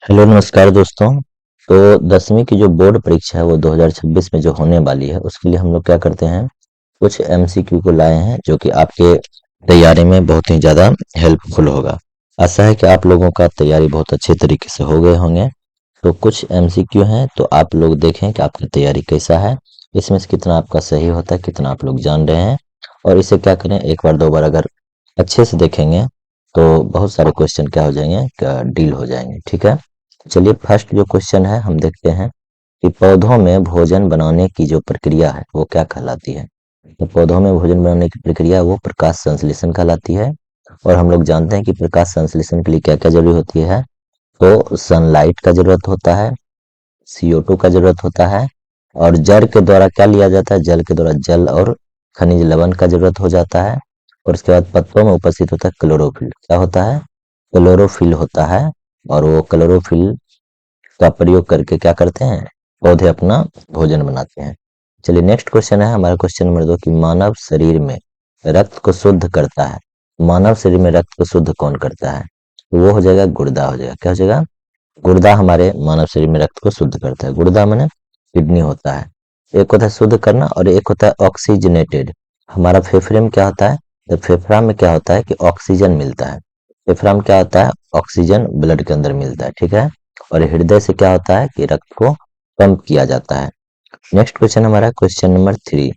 Hello नमस्कार दोस्तों। तो 10वीं की जो बोर्ड परीक्षा है वो 2026 में जो होने वाली है उसके लिए हम लोग क्या करते हैं, कुछ एमसीक्यू को लाए हैं जो कि आपके तैयारी में बहुत ही ज़्यादा हेल्पफुल होगा। आशा है कि आप लोगों का तैयारी बहुत अच्छे तरीके से हो गए होंगे। तो कुछ एमसीक्यू हैं तो आप लोग देखें कि आपकी तैयारी कैसा है, इसमें से कितना आपका सही होता है, कितना आप लोग जान रहे हैं। और इसे क्या करें, एक बार दो बार अगर अच्छे से देखेंगे तो बहुत सारे क्वेश्चन क्या हो जाएंगे, डील हो जाएंगे। ठीक है, चलिए फर्स्ट जो क्वेश्चन है हम देखते हैं कि पौधों में भोजन बनाने की जो प्रक्रिया है वो क्या कहलाती है। तो पौधों में भोजन बनाने की प्रक्रिया वो प्रकाश संश्लेषण कहलाती है। और हम लोग जानते हैं कि प्रकाश संश्लेषण के लिए क्या क्या जरूरी होती है। तो सनलाइट का जरूरत होता है, CO2 का जरूरत होता है, और जल के द्वारा क्या लिया जाता है, जल के द्वारा जल और खनिज लवण का जरूरत हो जाता है। और उसके बाद पत्तों में उपस्थित होता है क्लोरोफिल। क्या होता है, क्लोरोफिल होता है। और वो क्लोरोफिल का प्रयोग करके क्या करते हैं, पौधे अपना भोजन बनाते हैं। चलिए नेक्स्ट क्वेश्चन है हमारा, क्वेश्चन नंबर 2 कि मानव शरीर में रक्त को शुद्ध करता है। मानव शरीर में रक्त को शुद्ध कौन करता है, तो वो हो जाएगा गुर्दा हो जाएगा। क्या हो जाएगा, गुर्दा हमारे मानव शरीर में रक्त को शुद्ध करता है। गुर्दा माने किडनी होता है। एक होता है शुद्ध करना और एक होता है ऑक्सीजनेटेड। हमारा फेफड़े में क्या होता है, तो फेफड़ा में क्या होता है कि ऑक्सीजन मिलता है। फेफड़ा में क्या होता है, ऑक्सीजन ब्लड के अंदर मिलता है। ठीक है, और हृदय से क्या होता है कि रक्त को पंप किया जाता है। नेक्स्ट क्वेश्चन हमारा क्वेश्चन नंबर 3,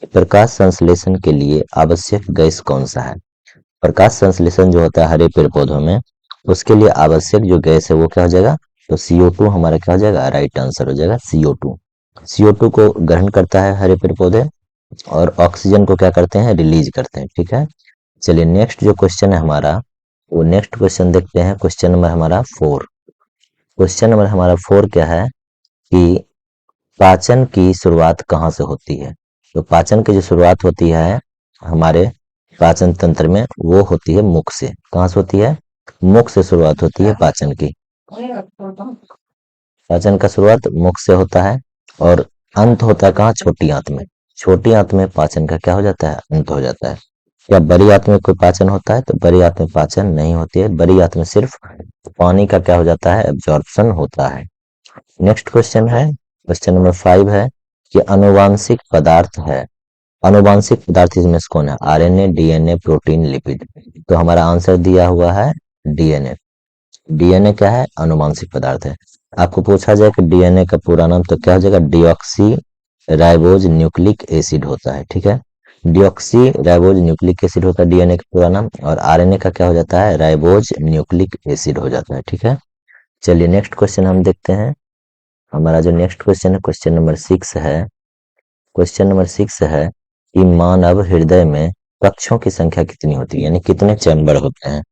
प्रकाश संश्लेषण के लिए आवश्यक गैस कौन सा है। प्रकाश संश्लेषण जो होता है हरे पेड़ पौधों में, उसके लिए आवश्यक जो गैस है वो क्या हो जाएगा, तो CO2 हमारा क्या हो जाएगा, राइट आंसर हो जाएगा CO2। CO2 को ग्रहण करता है हरे पेड़ पौधे और ऑक्सीजन को क्या करते हैं, रिलीज करते हैं। ठीक है, चलिए नेक्स्ट जो क्वेश्चन है हमारा, वो नेक्स्ट क्वेश्चन देखते हैं, क्वेश्चन नंबर हमारा 4। क्वेश्चन नंबर हमारा 4 क्या है कि पाचन की शुरुआत कहाँ से होती है। तो पाचन की जो शुरुआत होती है हमारे पाचन तंत्र में वो होती है मुख से। कहाँ से होती है, मुख से शुरुआत होती है पाचन की। पाचन का शुरुआत मुख से होता है और अंत होता है कहाँ, छोटी आंत में। छोटी आंत में पाचन का क्या हो जाता है, अंत हो जाता है। क्या बड़ी आंत में कोई पाचन होता है, तो बड़ी आंत में पाचन नहीं होती है। बड़ी आंत में सिर्फ पानी का क्या हो जाता है, एब्जॉर्प्शन होता है। नेक्स्ट क्वेश्चन है, क्वेश्चन नंबर 5 है कि अनुवांशिक पदार्थ है। अनुवांशिक पदार्थ इसमें से कौन है, RNA, DNA, प्रोटीन, लिपिड। तो हमारा आंसर दिया हुआ है DNA। DNA क्या है, अनुवांशिक पदार्थ है। आपको पूछा जाए कि DNA का पूरा नाम, तो क्या हो जाएगा, डिऑक्सी राइबोज न्यूक्लिक एसिड होता है। ठीक है, डिऑक्सी राइबोज न्यूक्लिक एसिड होता है DNA का पूरा नाम, और RNA का क्या हो जाता है, राइबोज न्यूक्लिक एसिड हो जाता है। ठीक है, चलिए नेक्स्ट क्वेश्चन हम देखते हैं। हमारा जो नेक्स्ट क्वेश्चन है क्वेश्चन नंबर 6 है। क्वेश्चन नंबर 6 है कि मानव हृदय में कक्षों की संख्या कितनी होती है, यानी कितने चैम्बर होते हैं।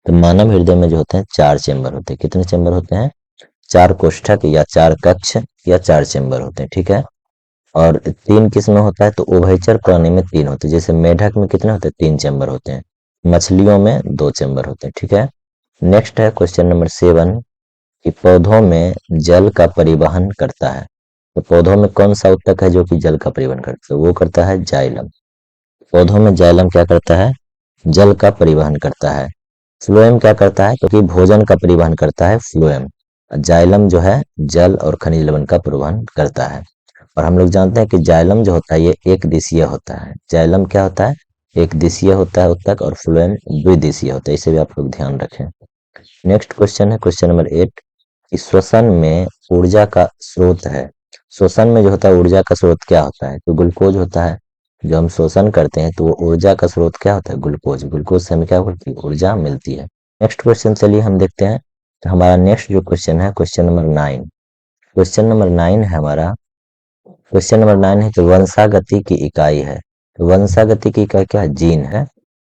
तो मानव हृदय में जो होते हैं 4 चैम्बर होते हैं। कितने चैम्बर होते हैं, 4 कोष्ठक या 4 कक्ष या 4 चैम्बर होते हैं। ठीक है, और 3 किस में होता है, तो उभयचर प्राणी में 3 होते हैं। जैसे मेढक में कितने होते हैं, 3 चैम्बर होते हैं। मछलियों में 2 चैम्बर होते हैं। ठीक है, नेक्स्ट है क्वेश्चन नंबर 7 कि पौधों में जल का परिवहन करता है। तो पौधों में कौन सा ऊतक है जो कि जल का परिवहन करता है, वो करता है जाइलम। पौधों में जाइलम क्या करता है, जल का परिवहन करता है। फ्लोएम क्या करता है, क्योंकि भोजन का परिवहन करता है फ्लोएम। जाइलम जो है जल और खनिज लवण का परिवहन करता है। और हम लोग जानते हैं कि जाइलम जो होता है ये एक दिशीय होता है। जाइलम क्या होता है, एक दिशीय होता है ऊतक, और फ्लोएम द्विदिशीय होता है। इसे भी आप लोग ध्यान रखें। नेक्स्ट क्वेश्चन है क्वेश्चन नंबर 8 कि श्वसन में ऊर्जा का स्रोत है। श्वसन में जो होता है ऊर्जा का स्रोत क्या होता है, तो ग्लूकोज होता है। जो हम श्वसन करते हैं तो वो ऊर्जा का स्रोत क्या होता है, ग्लूकोज। ग्लूकोज से हमें क्या होती है, ऊर्जा मिलती है। नेक्स्ट क्वेश्चन चलिए हम देखते हैं। तो हमारा नेक्स्ट जो क्वेश्चन है क्वेश्चन नंबर 9। क्वेश्चन नंबर 9 है हमारा, क्वेश्चन नंबर 9 है कि वंशागति की इकाई है। तो वंशागति की इकाई क्या है, जीन है।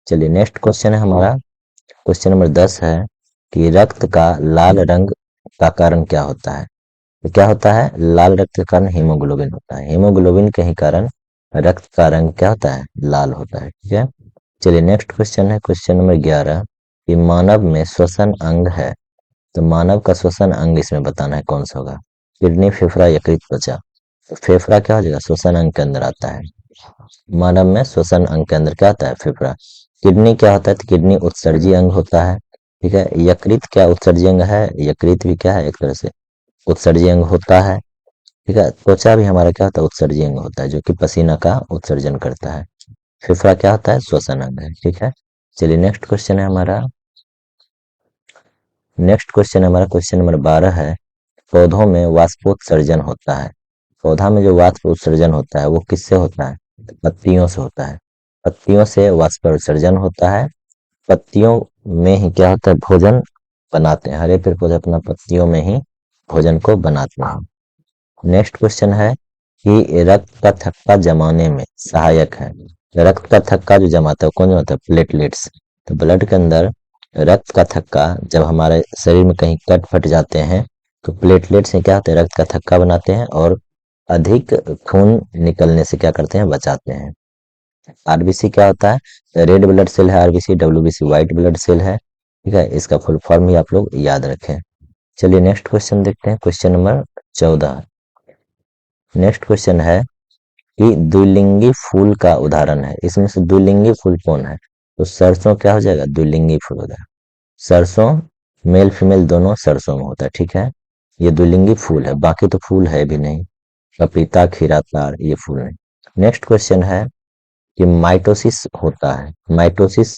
चलिए नेक्स्ट क्वेश्चन है हमारा, क्वेश्चन नंबर 10 है कि रक्त का लाल रंग का कारण क्या होता है। तो क्या होता है, लाल रक्त का कारण हीमोग्लोबिन होता है। हीमोग्लोबिन के ही कारण रक्त का रंग क्या होता है, लाल होता है। ठीक है, चलिए नेक्स्ट क्वेश्चन है क्वेश्चन नंबर 11 कि मानव में श्वसन अंग है। तो मानव का श्वसन अंग इसमें बताना है कौन सा होगा, किडनी, फेफड़ा, यकृत, त्वचा। तो फेफड़ा क्या हो जाएगा, श्वसन अंग के अंदर आता है। मानव में श्वसन अंग के अंदर क्या आता है, फेफड़ा। किडनी क्या होता है, तो किडनी उत्सर्जी अंग होता है। ठीक है। यकृत क्या उत्सर्जी अंग है? यकृत भी क्या है, एक तरह से उत्सर्जी अंग होता है। ठीक है। त्वचा भी हमारा क्या होता है, उत्सर्जी अंग होता है, जो कि पसीना का उत्सर्जन करता है। फेफड़ा क्या होता है, श्वसन अंग है। ठीक है। चलिए नेक्स्ट क्वेश्चन है हमारा, क्वेश्चन नंबर 12 है, पौधों में वाष्पोत्सर्जन होता है। पौधा में जो वाष्प उत्सर्जन होता है वो किससे होता है? पत्तियों से होता है। पत्तियों से वाष्पोत्सर्जन होता है। पत्तियों में ही क्या होता है, भोजन बनाते हैं। हरे पेड़ पौधे अपना पत्तियों में ही भोजन को बनाते हैं। नेक्स्ट क्वेश्चन है कि रक्त का थक्का जमाने में सहायक है। रक्त का थक्का जो जमाता है कौन जमाता है? प्लेटलेट्स। तो ब्लड के अंदर रक्त का थक्का जब हमारे शरीर में कहीं कट फट जाते हैं तो प्लेटलेट्स से क्या होता है, रक्त का थक्का बनाते हैं और अधिक खून निकलने से क्या करते हैं, बचाते हैं। आरबीसी क्या होता है? रेड ब्लड सेल है RBC. WBC white blood cell है। ठीक है। इसका फुल फॉर्म भी आप लोग याद रखें। चलिए नेक्स्ट क्वेश्चन देखते हैं, क्वेश्चन नंबर 14। नेक्स्ट क्वेश्चन है कि द्विलिंगी फूल का उदाहरण है। इसमें से द्विलिंगी फूल कौन है? तो सरसों क्या हो जाएगा, द्विलिंगी फूल हो जाएगा। सरसों मेल फीमेल दोनों सरसों में होता है। ठीक है। ये द्विलिंगी फूल है, बाकी तो फूल है भी नहीं। पपीता, खीरा, तार, ये फूल नहीं। नेक्स्ट क्वेश्चन है कि माइटोसिस होता है। माइटोसिस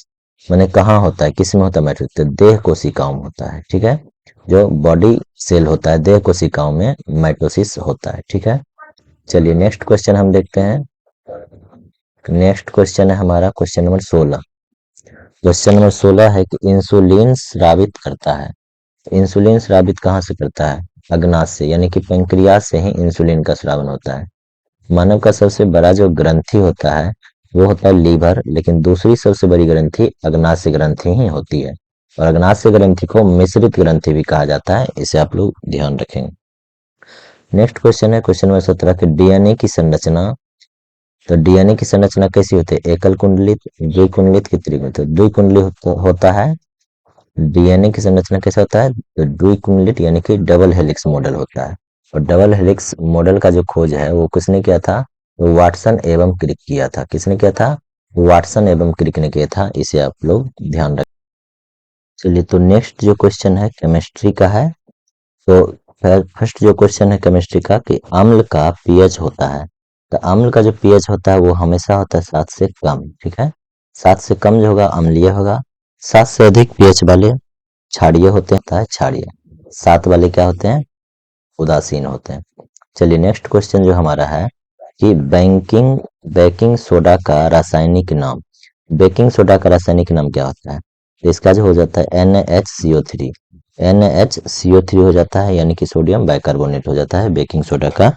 माने कहाँ होता है, किस में होता है माइटोसिस? तो देह कोशिकाओं में होता है। ठीक है। जो बॉडी सेल होता है देह कोशिकाओं में माइटोसिस होता है। ठीक है। चलिए नेक्स्ट क्वेश्चन हम देखते हैं। नेक्स्ट क्वेश्चन है हमारा क्वेश्चन नंबर 16। क्वेश्चन नंबर 16 है कि इंसुलिन स्रावित करता है। इंसुलिन स्रावित कहाँ से करता है? अग्नाशय से, यानी कि पेंक्रियास से ही इंसुलिन का स्रावन होता है। मानव का सबसे बड़ा जो ग्रंथि होता है वो होता है लीवर, लेकिन दूसरी सबसे बड़ी ग्रंथि अग्नाशय ग्रंथि ही होती है। और अग्नाशय ग्रंथि को मिश्रित ग्रंथि भी कहा जाता है, इसे आप लोग ध्यान रखेंगे। नेक्स्ट क्वेश्चन है क्वेश्चन नंबर 17 के डीएनए की संरचना। तो डीएनए की संरचना कैसी होती है? एकल कुंडलित, द्विकुंडलित की त्रिकुंडलित? तो द्विकुंडलित होता है। डीएनए की संरचना कैसा होता है? तो द्विकुंडलित यानी कि डबल हेलिक्स मॉडल होता है। और डबल हेलिक्स मॉडल का जो खोज है वो किसने किया था? वो वाटसन एवं क्रिक किया था। किसने किया था? वाटसन एवं क्रिक ने किया था। इसे आप लोग ध्यान रखें। चलिए तो नेक्स्ट जो क्वेश्चन है केमिस्ट्री का है। तो फर्स्ट जो क्वेश्चन है केमिस्ट्री का कि अम्ल का पीएच होता है। तो अम्ल का जो पीएच होता है वो हमेशा होता है 7 से कम। ठीक है। 7 से कम जो होगा अम्लीय होगा। 7 से अधिक पीएच वाले क्षारीय होते हैं, क्षारीय। 7 वाले क्या होते हैं? उदासीन होते हैं। चलिए नेक्स्ट क्वेश्चन जो हमारा है कि बेकिंग सोडा का रासायनिक नाम। बेकिंग सोडा का रासायनिक नाम क्या होता है? तो इसका जो हो जाता है NaHCO3। NaHCO3 हो जाता है, यानी कि सोडियम बाइकार्बोनेट हो जाता है बेकिंग सोडा का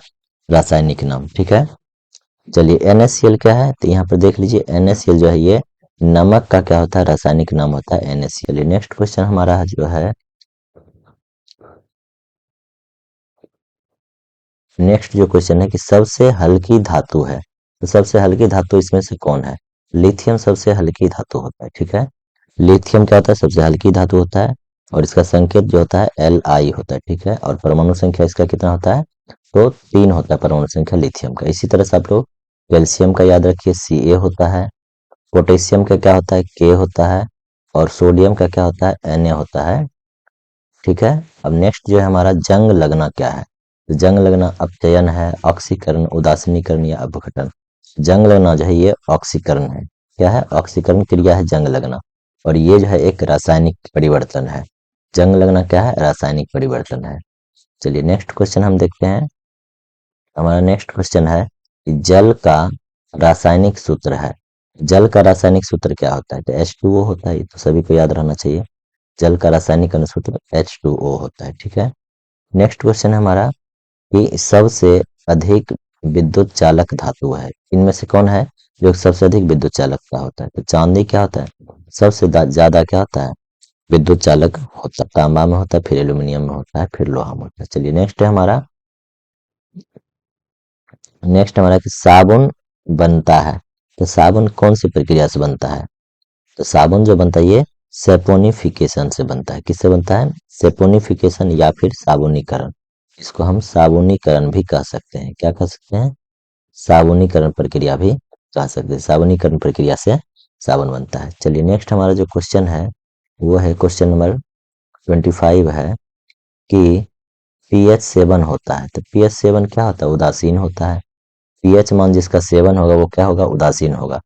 रासायनिक नाम। ठीक है। चलिए NaCl क्या है? तो यहाँ पर देख लीजिए NaCl जो है ये नमक का क्या होता है, रासायनिक नाम होता है NaCl। नेक्स्ट क्वेश्चन हमारा जो है, नेक्स्ट जो क्वेश्चन है कि सबसे हल्की धातु है। तो सबसे हल्की धातु इसमें से कौन है? लिथियम सबसे हल्की धातु होता है। ठीक है। लिथियम क्या होता है? सबसे हल्की धातु होता है और इसका संकेत जो होता है Li होता है। ठीक है। और परमाणु संख्या इसका कितना होता है? तो 3 होता है परमाणु संख्या लिथियम का। इसी तरह से आप लोग कैल्शियम का याद रखिए Ca होता है। पोटेशियम का क्या होता है? K होता है। और सोडियम का क्या होता है? Na होता है। ठीक है। अब नेक्स्ट जो है हमारा जंग लगना क्या है? तो जंग लगना अपचयन है, ऑक्सीकरण, उदासीनीकरण या अपघटन। जंग लगना जो है ये ऑक्सीकरण है। क्या है? ऑक्सीकरण क्रिया है जंग लगना। और ये जो है एक रासायनिक परिवर्तन है। जंग लगना क्या है? रासायनिक परिवर्तन है। चलिए नेक्स्ट क्वेश्चन हम देखते हैं। हमारा नेक्स्ट क्वेश्चन है कि जल का रासायनिक सूत्र है। जल का रासायनिक सूत्र क्या होता है? तो H2O होता है। ये तो सभी को याद रहना चाहिए। जल का रासायनिक अनुसूत्र H2O होता है। ठीक है। नेक्स्ट क्वेश्चन है हमारा कि सबसे अधिक विद्युत चालक धातु है। इनमें से कौन है जो सबसे अधिक विद्युत चालक का होता है? तो चांदी क्या होता है? सबसे ज्यादा क्या होता है? विद्युत चालक होता है। तांबा में होता है, फिर एल्यूमिनियम में होता है, फिर लोहा में होता है। चलिए नेक्स्ट हमारा कि साबुन बनता है। तो साबुन कौन सी प्रक्रिया से बनता है? तो साबुन जो बनता है ये सेपोनिफिकेशन से बनता है। किससे बनता है? सेपोनिफिकेशन या फिर साबुनीकरण। इसको हम साबुनीकरण भी कह सकते हैं। क्या कह सकते हैं? साबुनीकरण प्रक्रिया भी कह सकते हैं। साबुनीकरण प्रक्रिया से साबुन बनता है। चलिए नेक्स्ट हमारा जो क्वेश्चन है वो है क्वेश्चन नंबर 25 है कि pH 7 होता है, तो pH 7 क्या होता है? उदासीन होता है। pH मान जिसका 7 होगा वो क्या होगा? उदासीन होगा।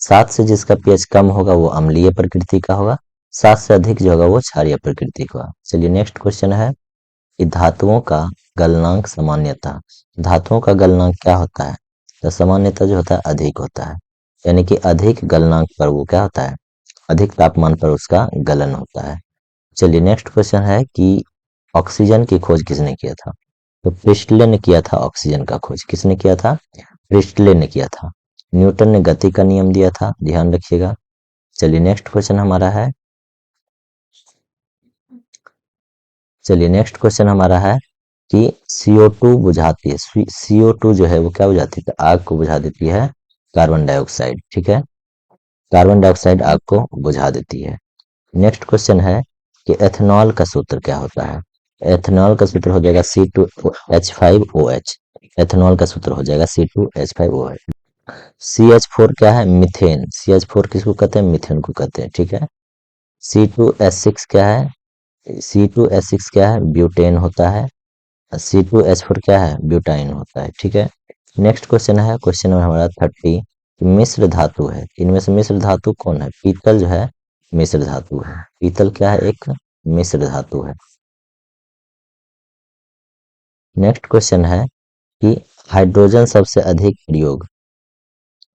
7 से जिसका pH कम होगा वो अम्लीय प्रकृति का होगा, 7 से अधिक जो होगा वो क्षारीय प्रकृति का होगा। चलिए नेक्स्ट क्वेश्चन है कि धातुओं का गलनांक सामान्यतः, धातुओं का गलनांक क्या होता है? तो सामान्यतः जो होता है अधिक होता है, यानी कि अधिक गलनांक पर वो क्या होता है? अधिक तापमान पर उसका गलन होता है। चलिए नेक्स्ट क्वेश्चन है कि ऑक्सीजन की खोज किसने किया था? तो प्रिस्टले ने किया था ऑक्सीजन का खोज। किसने किया था? प्रिस्टले ने किया था। न्यूटन ने गति का नियम दिया था, ध्यान रखिएगा। चलिए नेक्स्ट क्वेश्चन हमारा है, कि CO2 बुझाती है, CO2 जो है वो क्या बुझाती है? तो आग को बुझा देती है कार्बन डाइऑक्साइड, ठीक है। कार्बन डाइऑक्साइड आग को बुझा देती है। नेक्स्ट क्वेश्चन है कि एथेनॉल का सूत्र क्या होता है? एथेनॉल का सूत्र हो जाएगा C2H5OH। एथेनॉल का सूत्र हो जाएगा C2H5OH। CH4 क्या है? मीथेन। CH4 किसको कहते हैं? मीथेन को कहते हैं, ठीक है। C2H6 क्या है? C2H6 क्या है? ब्यूटेन होता है। C2H4 क्या है? ब्यूटाइन होता है, ठीक है। नेक्स्ट क्वेश्चन है क्वेश्चन नंबर हमारा 30, मिश्र धातु है, इनमें से मिश्र धातु कौन है? पीतल जो है मिश्र धातु है। पीतल क्या है? एक मिश्र धातु है। नेक्स्ट क्वेश्चन है कि हाइड्रोजन सबसे अधिक प्रयोग,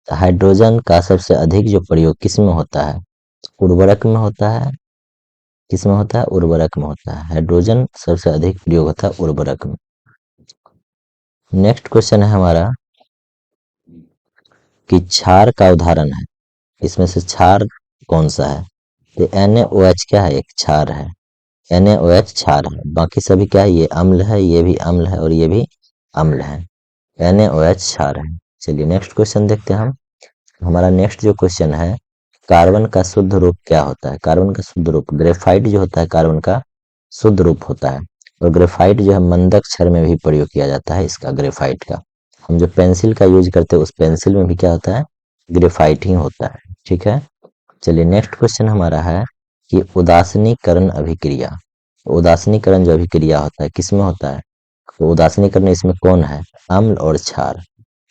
हाइड्रोजन का सबसे अधिक जो प्रयोग किस में होता है? उर्वरक में होता है। किस में होता है? उर्वरक में होता है। हाइड्रोजन सबसे अधिक प्रयोग होता है उर्वरक में। नेक्स्ट क्वेश्चन है हमारा कि क्षार का उदाहरण है, इसमें से क्षार कौन सा है? तो NaOH क्या है? एक क्षार है। NaOH क्षार है, बाकी सभी क्या है? ये अम्ल है, ये भी अम्ल है और ये भी अम्ल है। NaOH क्षार है। चलिए नेक्स्ट क्वेश्चन देखते हैं हम। हमारा नेक्स्ट जो क्वेश्चन है, कार्बन का शुद्ध रूप क्या होता है? कार्बन का शुद्ध रूप, ग्रेफाइट जो होता है कार्बन का शुद्ध रूप होता है। और ग्रेफाइट जो है मंदक क्षर में भी प्रयोग किया जाता है इसका, ग्रेफाइट का। हम जो पेंसिल का यूज करते हैं उस पेंसिल में भी क्या होता है? ग्रेफाइट ही होता है, ठीक है। चलिए नेक्स्ट क्वेश्चन हमारा है कि उदासीनीकरण अभिक्रिया, उदासीनीकरण जो अभिक्रिया होता है किसमें होता है? तो उदासीनीकरण इसमें कौन है? अम्ल और क्षार।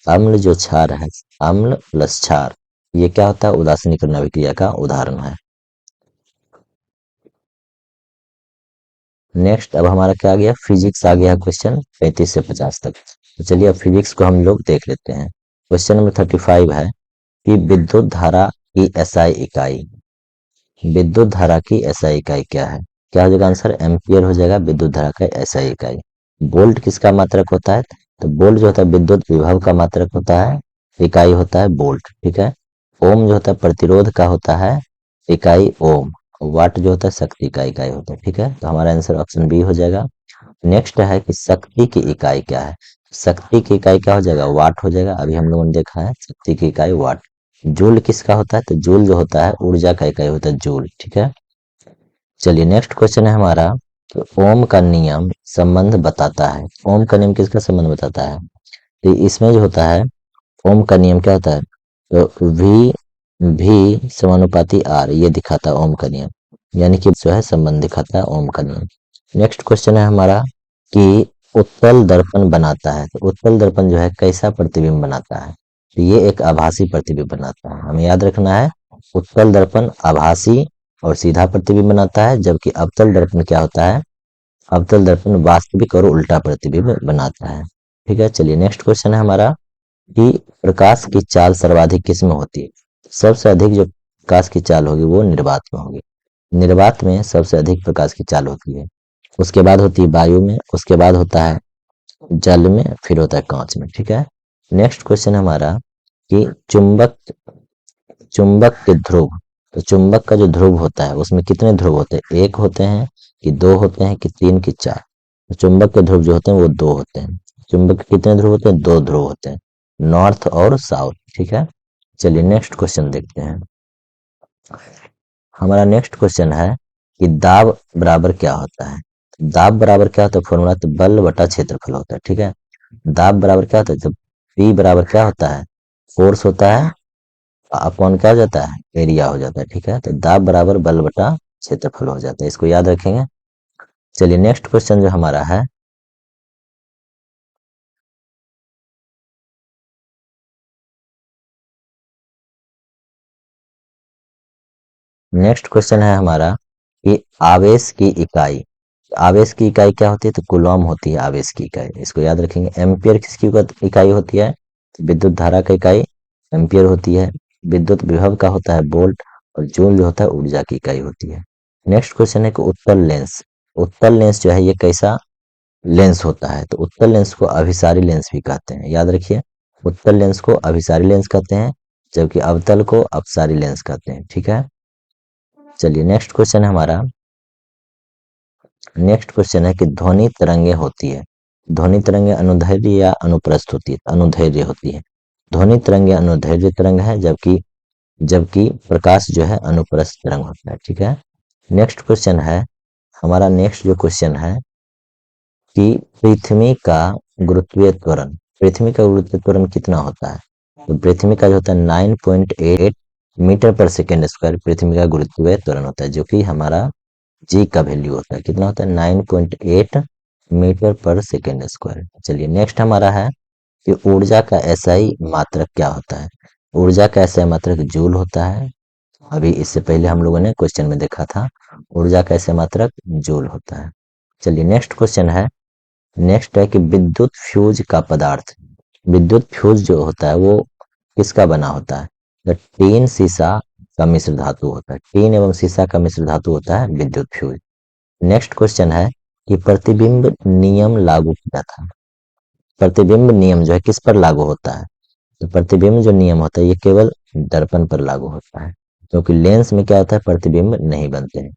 अम्ल जो क्षार है, अम्ल प्लस क्षार, ये क्या होता है? उदासीनीकरण अभिक्रिया का उदाहरण है। नेक्स्ट अब हमारा क्या आ गया? फिजिक्स आ गया क्वेश्चन 35 से 50 तक। तो चलिए अब फिजिक्स को हम लोग देख लेते हैं। क्वेश्चन नंबर 35 है कि विद्युत धारा की एसआई इकाई, विद्युत धारा की एसआई इकाई क्या है? क्या हो जाएगा आंसर? एम्पियर हो जाएगा विद्युत धारा का एसआई इकाई। वोल्ट किसका मात्रक होता है? तो वोल्ट जो होता है विद्युत विभव का मात्रक होता है, इकाई होता है वोल्ट, ठीक है। ओम जो होता है प्रतिरोध का होता है, इकाई ओम। वाट जो होता है शक्ति का इकाई होता है, ठीक है। तो हमारा आंसर ऑप्शन बी हो जाएगा। नेक्स्ट है कि शक्ति की इकाई क्या है? शक्ति की इकाई क्या हो जाएगा? वाट हो जाएगा। अभी हम लोगों ने देखा है शक्ति की इकाई वाट। जूल किसका होता है? तो जूल जो होता है ऊर्जा का इकाई होता है जूल, ठीक है। चलिए नेक्स्ट क्वेश्चन है हमारा, तो ओम का नियम संबंध बताता है। ओम का नियम किसका संबंध बताता है? तो इसमें जो होता है ओम का नियम क्या होता है? तो भी समानुपाती आर, ये दिखाता है ओम का नियम, यानी कि जो है संबंध दिखाता है ओम का नियम। नेक्स्ट क्वेश्चन है हमारा कि उत्तल दर्पण बनाता है, तो उत्तल दर्पण जो है कैसा प्रतिबिंब बनाता है? तो ये एक आभासी प्रतिबिंब बनाता है, हमें याद रखना है। उत्तल दर्पण आभासी और सीधा प्रतिबिंब बनाता है, जबकि अवतल दर्पण क्या होता है? अवतल दर्पण वास्तविक और उल्टा प्रतिबिंब बनाता है, ठीक है। चलिए नेक्स्ट क्वेश्चन है हमारा कि प्रकाश की चाल सर्वाधिक किस में होती है? सबसे अधिक जो प्रकाश की चाल होगी वो निर्वात में होगी। निर्वात में सबसे अधिक प्रकाश की चाल होती है, उसके बाद होती है वायु में, उसके बाद होता है जल में, फिर होता है कांच में, ठीक है। नेक्स्ट क्वेश्चन हमारा कि चुंबक, चुंबक के ध्रुव, तो चुंबक का जो ध्रुव होता है उसमें कितने ध्रुव होते हैं? एक होते हैं कि दो होते हैं कि तीन कि चार? तो चुंबक के ध्रुव जो होते हैं वो दो होते हैं। चुंबक के कितने ध्रुव होते हैं? दो ध्रुव होते हैं, नॉर्थ और साउथ, ठीक है। चलिए नेक्स्ट क्वेश्चन देखते हैं। हमारा नेक्स्ट क्वेश्चन है कि दाब बराबर क्या होता है? दाब बराबर क्या होता है? फॉर्मूला तो बल बटा क्षेत्रफल होता है, ठीक है। दाब बराबर क्या होता है? जब P बराबर क्या होता है? फोर्स होता है, अपॉन क्या हो जाता है? एरिया हो जाता है, ठीक है। तो दाब बराबर बल बटा क्षेत्रफल हो जाता है। इसको याद रखेंगे। चलिए नेक्स्ट क्वेश्चन जो हमारा है, नेक्स्ट क्वेश्चन है हमारा कि आवेश की इकाई, आवेश की इकाई क्या होती है, तो कूलॉम होती है आवेश की इकाई। इसको याद रखेंगे। एम्पियर किसकी इकाई होती है, तो विद्युत धारा की इकाई एम्पियर होती है। विद्युत विभव का होता है वोल्ट, और जूल जो होता है ऊर्जा की इकाई होती है। नेक्स्ट क्वेश्चन है कि उत्तल लेंस, उत्तल लेंस जो है ये कैसा लेंस होता है, तो उत्तल लेंस को अभिसारी लेंस भी कहते हैं। याद रखिए, उत्तल लेंस को अभिसारी लेंस कहते हैं, जबकि अवतल को अपसारी लेंस कहते हैं। ठीक है। चलिए नेक्स्ट क्वेश्चन है हमारा, नेक्स्ट क्वेश्चन है कि ध्वनि तरंगे होती है, ध्वनि तरंगे अनुदैर्ध्य या अनुप्रस्थ होती है, अनुदैर्ध्य होती है। ध्वनि तरंगे अनुदैर्ध्य तरंग है, जबकि जबकि प्रकाश जो है अनुप्रस्थ तरंग होता है। ठीक है। नेक्स्ट क्वेश्चन है हमारा, नेक्स्ट जो क्वेश्चन है कि पृथ्वी का गुरुत्वीय त्वरण, पृथ्वी का गुरुत्वीय त्वरण कितना होता है, तो पृथ्वी का जो होता है 9.8 मीटर पर सेकेंड स्क्वायर पृथ्वी का गुरुत्वीय त्वरण होता है, जो कि हमारा जी का वैल्यू होता है। कितना होता है, 9.8 मीटर पर सेकेंड स्क्वायर। चलिए नेक्स्ट हमारा है कि ऊर्जा का एसआई मात्रक क्या होता है। ऊर्जा का एसआई मात्रक जूल होता है। अभी इससे पहले हम लोगों ने क्वेश्चन में देखा था, ऊर्जा का एसआई मात्रक जूल होता है। चलिए नेक्स्ट क्वेश्चन है, नेक्स्ट है कि विद्युत फ्यूज का पदार्थ, विद्युत फ्यूज जो होता है वो किसका बना होता है, तो टीन सीसा का मिश्र धातु होता है। टीन एवं सीसा का मिश्र धातु होता है विद्युत फ्यूज। नेक्स्ट क्वेश्चन है कि प्रतिबिंब नियम लागू किया था, प्रतिबिंब नियम जो है किस पर लागू होता है, तो प्रतिबिंब जो नियम होता है ये केवल दर्पण पर लागू होता है, क्योंकि लेंस में क्या होता है, प्रतिबिंब नहीं बनते हैं,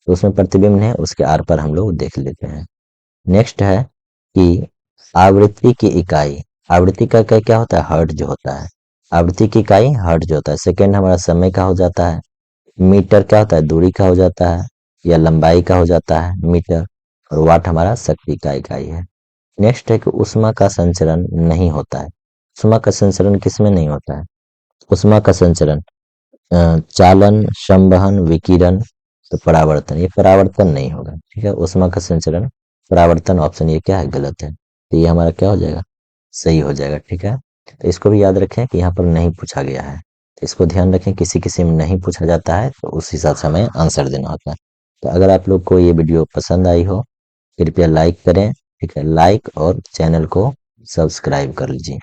तो उसमें प्रतिबिंब नहीं, उसके आर पर हम लोग देख लेते हैं। नेक्स्ट है कि आवृत्ति की इकाई, आवृत्ति का इकाई क्या होता है, हर्ट जो होता है। आवृत्ति की इकाई हर्ट जो होता है। सेकेंड हमारा समय का हो जाता है। मीटर क्या होता है, दूरी का हो जाता है या लंबाई का हो जाता है मीटर। और वाट हमारा शक्ति का इकाई है। नेक्स्ट है कि ऊष्मा का संचरण नहीं होता है। ऊष्मा का संचरण किसमें नहीं होता है, ऊष्मा का संचरण चालन, संवहन, विकिरण, तो परावर्तन, ये परावर्तन नहीं होगा। ठीक है। ऊष्मा का संचरण, परावर्तन, ऑप्शन ये क्या है, गलत है, तो ये हमारा क्या हो जाएगा, सही हो जाएगा। ठीक है। तो इसको भी याद रखें कि यहाँ पर नहीं पूछा गया है, तो इसको ध्यान रखें, किसी किसी में नहीं पूछा जाता है तो उस हिसाब से हमें आंसर देना होता है। तो अगर आप लोग को ये वीडियो पसंद आई हो, कृपया लाइक करें। ठीक है, लाइक और चैनल को सब्सक्राइब कर लीजिए।